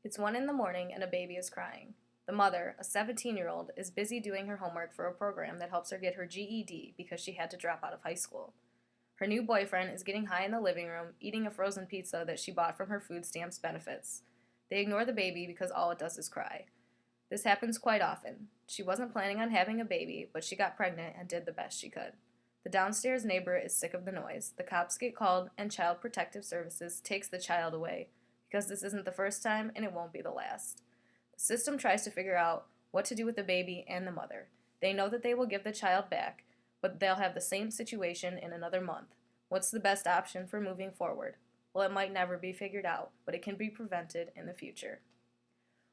It's 1 in the morning and a baby is crying. The mother, a 17-year-old, is busy doing her homework for a program that helps her get her GED because she had to drop out of high school. Her new boyfriend is getting high in the living room, eating a frozen pizza that she bought from her food stamps benefits. They ignore the baby because all it does is cry. This happens quite often. She wasn't planning on having a baby, but she got pregnant and did the best she could. The downstairs neighbor is sick of the noise. The cops get called, and Child Protective Services takes the child away because this isn't the first time and it won't be the last. The system tries to figure out what to do with the baby and the mother. They know that they will give the child back, but they'll have the same situation in another month. What's the best option for moving forward? Well, it might never be figured out, but it can be prevented in the future.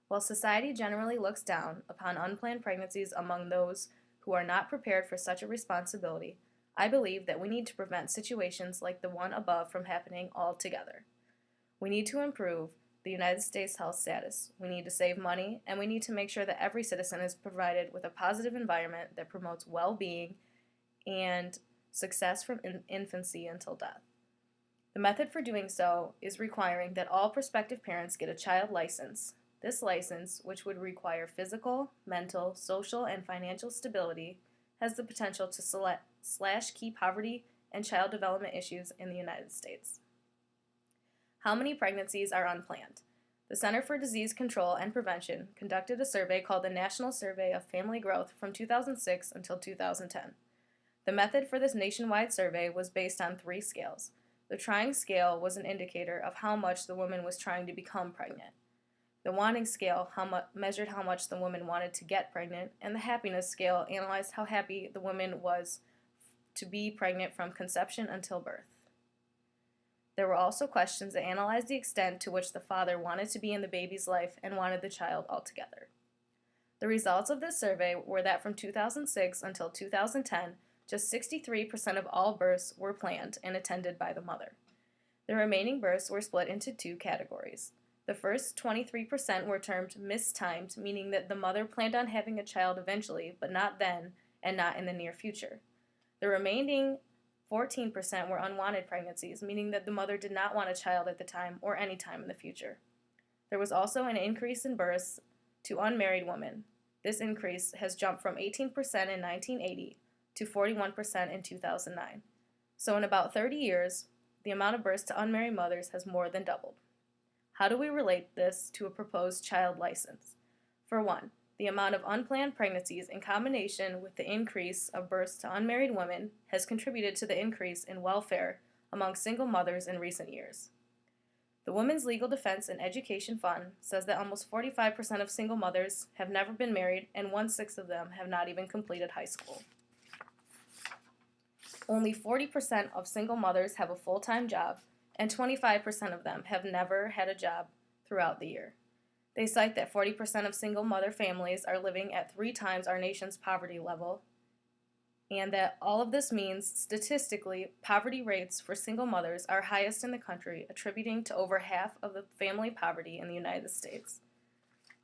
While society generally looks down upon unplanned pregnancies among those who are not prepared for such a responsibility, I believe that we need to prevent situations like the one above from happening altogether. We need to improve the United States health status. We need to save money, and we need to make sure that every citizen is provided with a positive environment that promotes well-being and success from infancy until death. The method for doing so is requiring that all prospective parents get a child license. This license, which would require physical, mental, social, and financial stability, has the potential to slash key poverty and child development issues in the United States. How many pregnancies are unplanned? The Center for Disease Control and Prevention conducted a survey called the National Survey of Family Growth from 2006 until 2010. The method for this nationwide survey was based on 3 scales. The trying scale was an indicator of how much the woman was trying to become pregnant. The wanting scale measured how much the woman wanted to get pregnant, and the happiness scale analyzed how happy the woman was to be pregnant from conception until birth. There were also questions that analyzed the extent to which the father wanted to be in the baby's life and wanted the child altogether. The results of this survey were that from 2006 until 2010, just 63% of all births were planned and attended by the mother. The remaining births were split into 2 categories. The first 23% were termed mistimed, meaning that the mother planned on having a child eventually, but not then and not in the near future. The remaining 14% were unwanted pregnancies, meaning that the mother did not want a child at the time or any time in the future. There was also an increase in births to unmarried women. This increase has jumped from 18% in 1980 to 41% in 2009. So in about 30 years, the amount of births to unmarried mothers has more than doubled. How do we relate this to a proposed child license? For one, the amount of unplanned pregnancies in combination with the increase of births to unmarried women has contributed to the increase in welfare among single mothers in recent years. The Women's Legal Defense and Education Fund says that almost 45% of single mothers have never been married and 1/6 of them have not even completed high school. Only 40% of single mothers have a full-time job, and 25% of them have never had a job throughout the year. They cite that 40% of single mother families are living at 3 times our nation's poverty level, and that all of this means, statistically, poverty rates for single mothers are highest in the country, attributing to over half of the family poverty in the United States.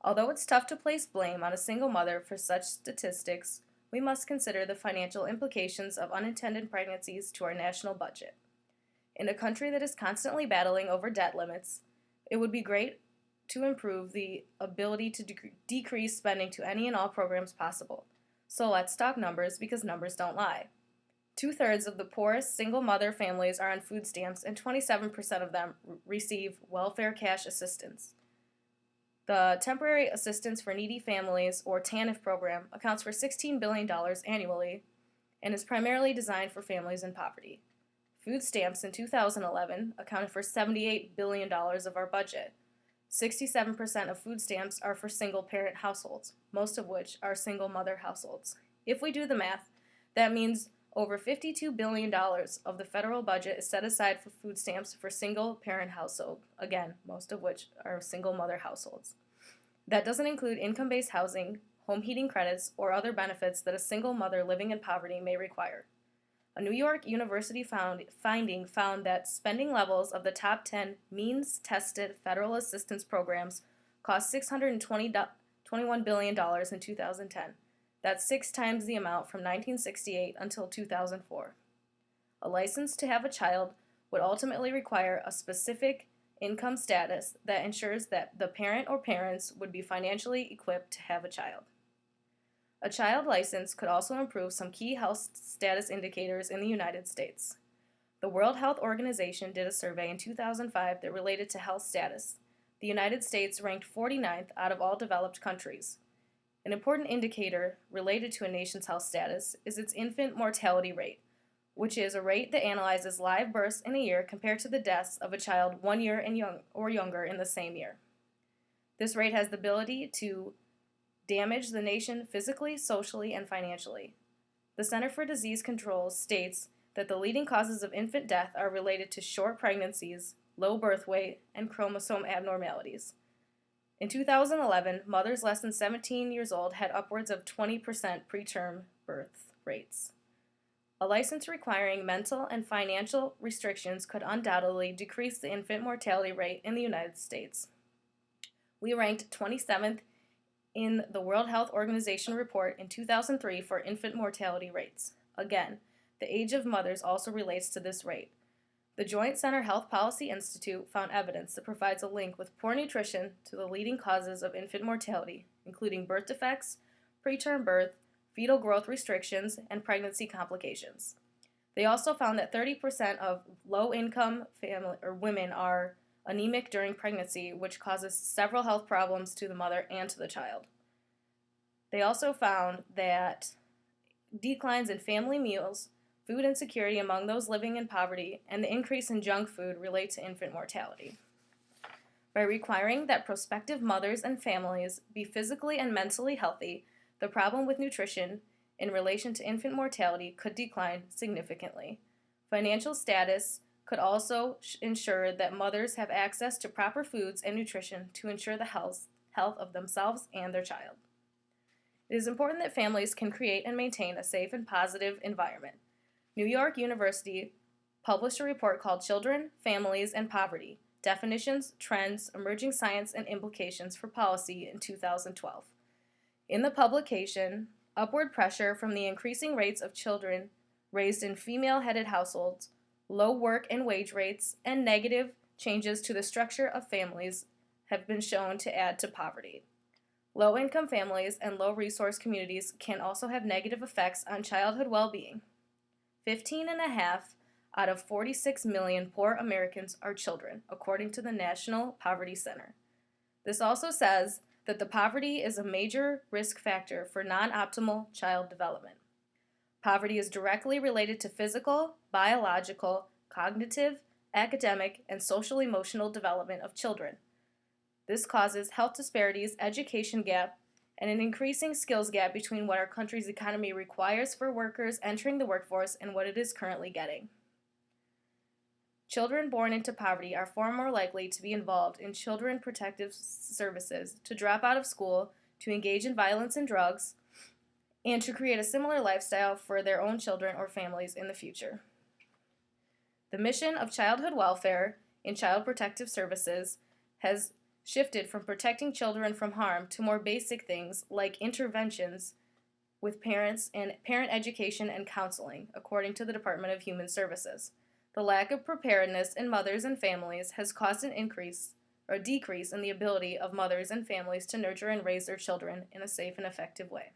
Although it's tough to place blame on a single mother for such statistics, we must consider the financial implications of unintended pregnancies to our national budget. In a country that is constantly battling over debt limits, it would be great to improve the ability to decrease spending to any and all programs possible. So let's talk numbers, because numbers don't lie. 2/3 of the poorest single mother families are on food stamps, and 27% of them receive welfare cash assistance. The Temporary Assistance for Needy Families, or TANF program, accounts for $16 billion annually and is primarily designed for families in poverty. Food stamps in 2011 accounted for $78 billion of our budget. 67% of food stamps are for single-parent households, most of which are single-mother households. If we do the math, that means over $52 billion of the federal budget is set aside for food stamps for single-parent households, again, most of which are single-mother households. That doesn't include income-based housing, home heating credits, or other benefits that a single mother living in poverty may require. A New York University finding found that spending levels of the top 10 means-tested federal assistance programs cost $621 billion in 2010. That's 6 times the amount from 1968 until 2004. A license to have a child would ultimately require a specific income status that ensures that the parent or parents would be financially equipped to have a child. A child license could also improve some key health status indicators in the United States. The World Health Organization did a survey in 2005 that related to health status. The United States ranked 49th out of all developed countries. An important indicator related to a nation's health status is its infant mortality rate, which is a rate that analyzes live births in a year compared to the deaths of a child 1 year or younger in the same year. This rate has the ability to damage the nation physically, socially, and financially. The Center for Disease Control states that the leading causes of infant death are related to short pregnancies, low birth weight, and chromosome abnormalities. In 2011, mothers less than 17 years old had upwards of 20% preterm birth rates. A license requiring mental and financial restrictions could undoubtedly decrease the infant mortality rate in the United States. We ranked 27th in the World Health Organization report in 2003 for infant mortality rates. Again, the age of mothers also relates to this rate. The Joint Center Health Policy Institute found evidence that provides a link with poor nutrition to the leading causes of infant mortality, including birth defects, preterm birth, fetal growth restrictions, and pregnancy complications. They also found that 30% of low-income women are anemic during pregnancy, which causes several health problems to the mother and to the child. They also found that declines in family meals, food insecurity among those living in poverty, and the increase in junk food relate to infant mortality. By requiring that prospective mothers and families be physically and mentally healthy, the problem with nutrition in relation to infant mortality could decline significantly. Financial status could also ensure that mothers have access to proper foods and nutrition to ensure the health of themselves and their child. It is important that families can create and maintain a safe and positive environment. New York University published a report called Children, Families, and Poverty: Definitions, Trends, Emerging Science, and Implications for Policy in 2012. In the publication, upward pressure from the increasing rates of children raised in female-headed households, low work and wage rates, and negative changes to the structure of families have been shown to add to poverty. Low-income families and low-resource communities can also have negative effects on childhood well-being. 15.5 out of 46 million poor Americans are children, according to the National Poverty Center. This also says that the poverty is a major risk factor for non-optimal child development. Poverty is directly related to physical, biological, cognitive, academic, and social-emotional development of children. This causes health disparities, education gap, and an increasing skills gap between what our country's economy requires for workers entering the workforce and what it is currently getting. Children born into poverty are far more likely to be involved in children protective services, to drop out of school, to engage in violence and drugs, and to create a similar lifestyle for their own children or families in the future. The mission of childhood welfare in child protective services has shifted from protecting children from harm to more basic things like interventions with parents and parent education and counseling, according to the Department of Human Services. The lack of preparedness in mothers and families has caused an increase or decrease in the ability of mothers and families to nurture and raise their children in a safe and effective way.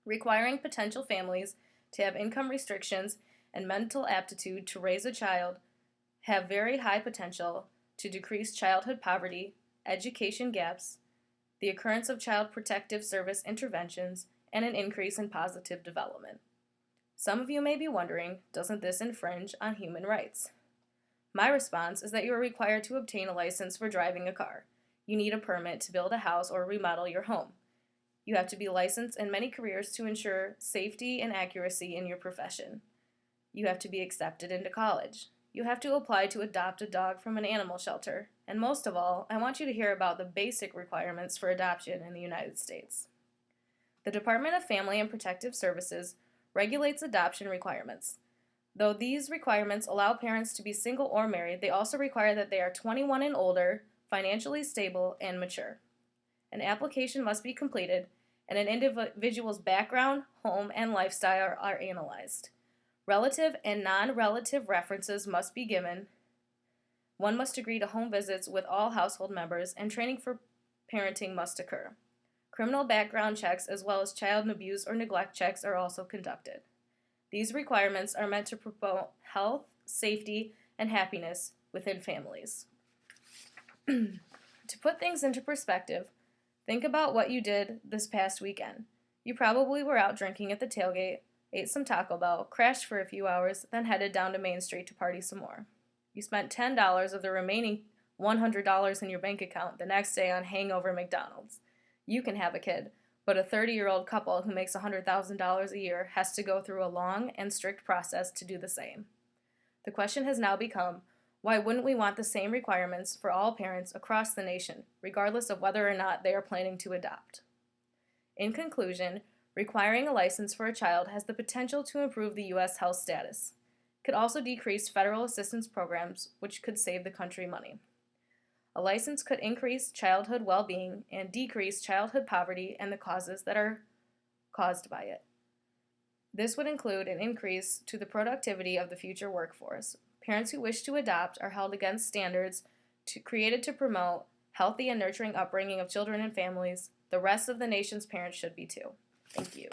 Requiring potential families to have income restrictions and mental aptitude to raise a child have very high potential to decrease childhood poverty, education gaps, the occurrence of child protective service interventions, and an increase in positive development. Some of you may be wondering, doesn't this infringe on human rights? My response is that you are required to obtain a license for driving a car. You need a permit to build a house or remodel your home. You have to be licensed in many careers to ensure safety and accuracy in your profession. You have to be accepted into college. You have to apply to adopt a dog from an animal shelter. And most of all, I want you to hear about the basic requirements for adoption in the United States. The Department of Family and Protective Services regulates adoption requirements. Though these requirements allow parents to be single or married, they also require that they are 21 and older, financially stable, and mature. An application must be completed, and an individual's background, home, and lifestyle are analyzed. Relative and non-relative references must be given. One must agree to home visits with all household members, and training for parenting must occur. Criminal background checks as well as child abuse or neglect checks are also conducted. These requirements are meant to promote health, safety, and happiness within families. To put things into perspective, think about what you did this past weekend. You probably were out drinking at the tailgate, ate some Taco Bell, crashed for a few hours, then headed down to Main Street to party some more. You spent $10 of the remaining $100 in your bank account the next day on hangover McDonald's. You can have a kid, but a 30-year-old couple who makes $100,000 a year has to go through a long and strict process to do the same. The question has now become, why wouldn't we want the same requirements for all parents across the nation, regardless of whether or not they are planning to adopt? In conclusion, requiring a license for a child has the potential to improve the U.S. health status. It could also decrease federal assistance programs, which could save the country money. A license could increase childhood well-being and decrease childhood poverty and the causes that are caused by it. This would include an increase to the productivity of the future workforce. Parents who wish to adopt are held against standards created to promote healthy and nurturing upbringing of children and families. The rest of the nation's parents should be too. Thank you.